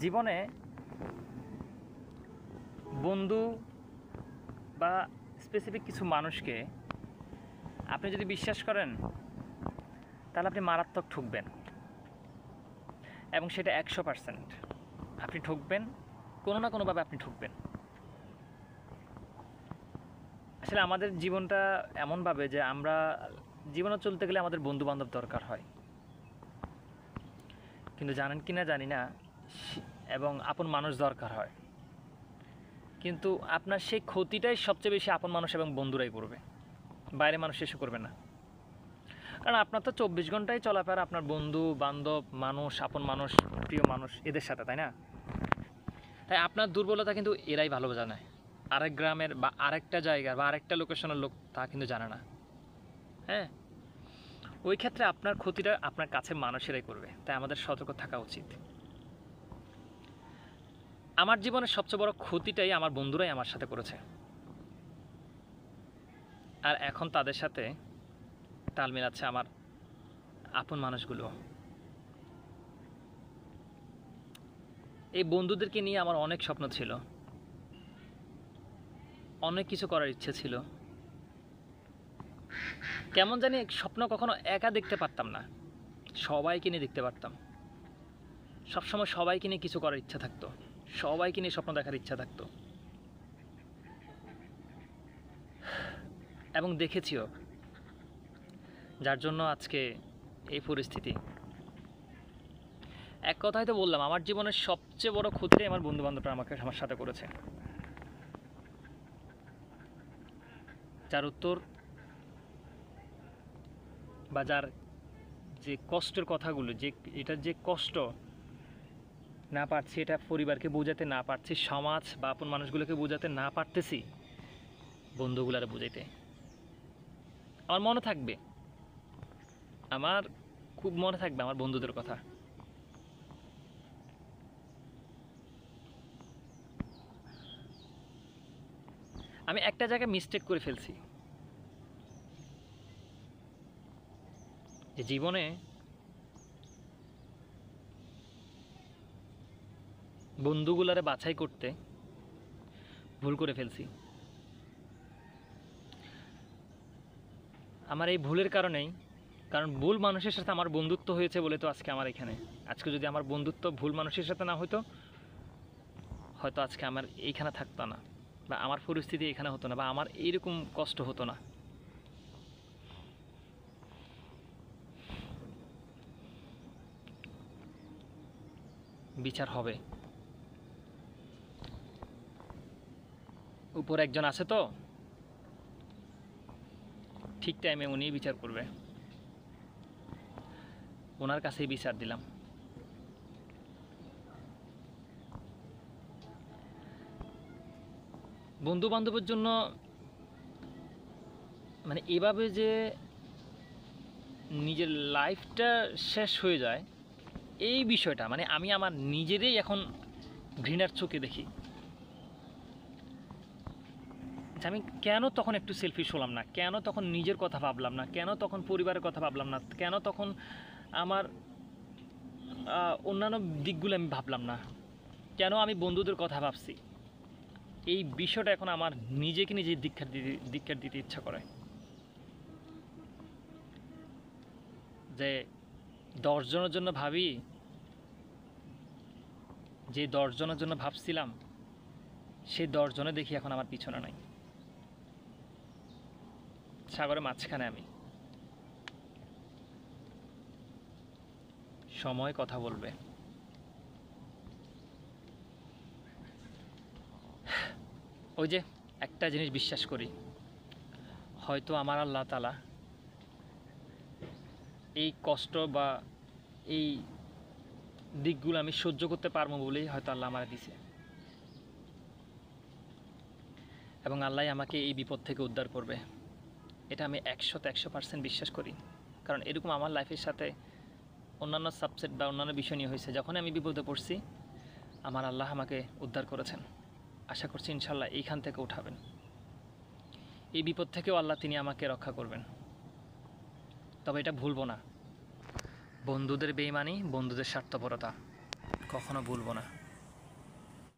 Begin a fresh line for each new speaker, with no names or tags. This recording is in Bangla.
জীবনে বন্ধু বা স্পেসিফিক কিছু মানুষকে আপনি যদি বিশ্বাস করেন তাহলে আপনি মারাত্মক ঠকবেন, এবং সেটা 100% আপনি ঠকবেন, কোনো না কোনোভাবে আপনি ঠকবেন। আসলে আমাদের জীবনটা এমনভাবে যে আমরা জীবনে চলতে গেলে আমাদের বন্ধু বান্ধব দরকার হয়, কিন্তু জানেন কি না জানি না, এবং আপন মানুষ দরকার হয়, কিন্তু আপনার সেই ক্ষতিটাই সবচেয়ে বেশি আপন মানুষ এবং বন্ধুরাই করবে, বাইরে মানুষ এসে করবে না। কারণ আপনার তো 24 ঘন্টাই চলাফেরা আপনার বন্ধু বান্ধব মানুষ, আপন মানুষ, প্রিয় মানুষ এদের সাথে, তাই না? তাই আপনার দুর্বলতা কিন্তু এরাই ভালো জানে। আরেক গ্রামের বা আরেকটা জায়গার বা আরেকটা লোকেশনের লোক তা কিন্তু জানে না। হ্যাঁ, ওই ক্ষেত্রে আপনার ক্ষতিটা আপনার কাছে মানুষেরাই করবে, তাই আমাদের সতর্ক থাকা উচিত। আমার জীবনের সবচেয়ে বড় ক্ষতিটাই আমার বন্ধুরাই আমার সাথে করেছে, আর এখন তাদের সাথে তাল মেলাচ্ছে আমার আপন মানুষগুলো। এই বন্ধুদেরকে নিয়ে আমার অনেক স্বপ্ন ছিল, অনেক কিছু করার ইচ্ছে ছিল। কেমন জানি স্বপ্ন কখনো একা দেখতে পারতাম না, সবাইকে নিয়ে দেখতে পারতাম। সবসময় সবাইকে নিয়ে কিছু করার ইচ্ছা থাকতো, সবাইকে নিয়ে স্বপ্ন দেখার ইচ্ছা থাকতো, এবং দেখেছিও, যার জন্য আজকে এই পরিস্থিতি। এক কথাই তো বললাম, আমার জীবনের সবচেয়ে বড় ক্ষতিটাই আমার বন্ধু বান্ধবরা আমার সাথে করেছে। যার উত্তর বা যার যে কষ্টের কথাগুলো, যে এটার যে কষ্ট না পারছি, এটা পরিবারকে বোঝাতে না পারছি, সমাজ বা আপন মানুষগুলোকে বোঝাতে না পারতেছি, বন্ধুগুলারে বোঝাইতে আমার মনে থাকবে, আমার খুব মনে থাকবে আমার বন্ধুদের কথা। আমি একটা জায়গায় মিস্টেক করে ফেলছি, যে জীবনে বন্ধুগুলারে বাছাই করতে ভুল করে ফেলছি। আমার এই ভুলের কারণেই, কারণ ভুল মানুষের সাথে আমার বন্ধুত্ব হয়েছে বলে তো আজকে আমার এখানে। আজকে যদি আমার বন্ধুত্ব ভুল মানুষের সাথে না হতো, হয়তো আজকে আমার এইখানে থাকতো না, বা আমার পরিস্থিতি এখানে হতো না, বা আমার এইরকম কষ্ট হতো না। বিচার হবে, উপর একজন আছে তো, ঠিক টাইমে উনি বিচার করবে, ওনার কাছেই বিচার দিলাম। বন্ধু বান্ধবের জন্য মানে এভাবে যে নিজের লাইফটা শেষ হয়ে যায়, এই বিষয়টা মানে আমি আমার নিজেরই এখন ঘৃণার চোখে দেখি, যে আমি কেন তখন একটু সেলফিশ হলাম না, কেন তখন নিজের কথা ভাবলাম না, কেন তখন পরিবারের কথা ভাবলাম না, কেন তখন আমার অন্যান্য দিকগুলো আমি ভাবলাম না, কেন আমি বন্ধুদের কথা ভাবছি। এই বিষয়টা এখন আমার নিজেকে নিজে ধিক্কার দিতে ইচ্ছা করে, যে 10 জনের জন্য ভাবি, যে 10 জনের জন্য ভাবছিলাম, সেই 10 জনে দেখি এখন আমার পিছনে নাই, সাগরের মাঝখানে আমি। সময় কথা বলবে। ওই যে একটা জিনিস বিশ্বাস করি, হয়তো আমার আল্লাহ তাআলা এই কষ্ট বা এই দিকগুলো আমি সহ্য করতে পারবো বলেই হয়তো আল্লাহ আমার দিছে, এবং আল্লাহ আমাকে এই বিপদ থেকে উদ্ধার করবে, এটা আমি 100% বিশ্বাস করি। কারণ এরকম আমার লাইফের সাথে অন্যান্য সাবজেক্ট বা অন্যান্য বিষয় নিয়ে হয়েছে, যখন আমি বিপদে পড়ছি আমার আল্লাহ আমাকে উদ্ধার করেছেন। আশা করছি ইনশাল্লাহ এইখান থেকে উঠাবেন, এই বিপদ থেকেও আল্লাহ তিনি আমাকে রক্ষা করবেন। তবে এটা ভুলবো না, বন্ধুদের বেঈমানি, বন্ধুদের স্বার্থপরতা কখনো ভুলবো না।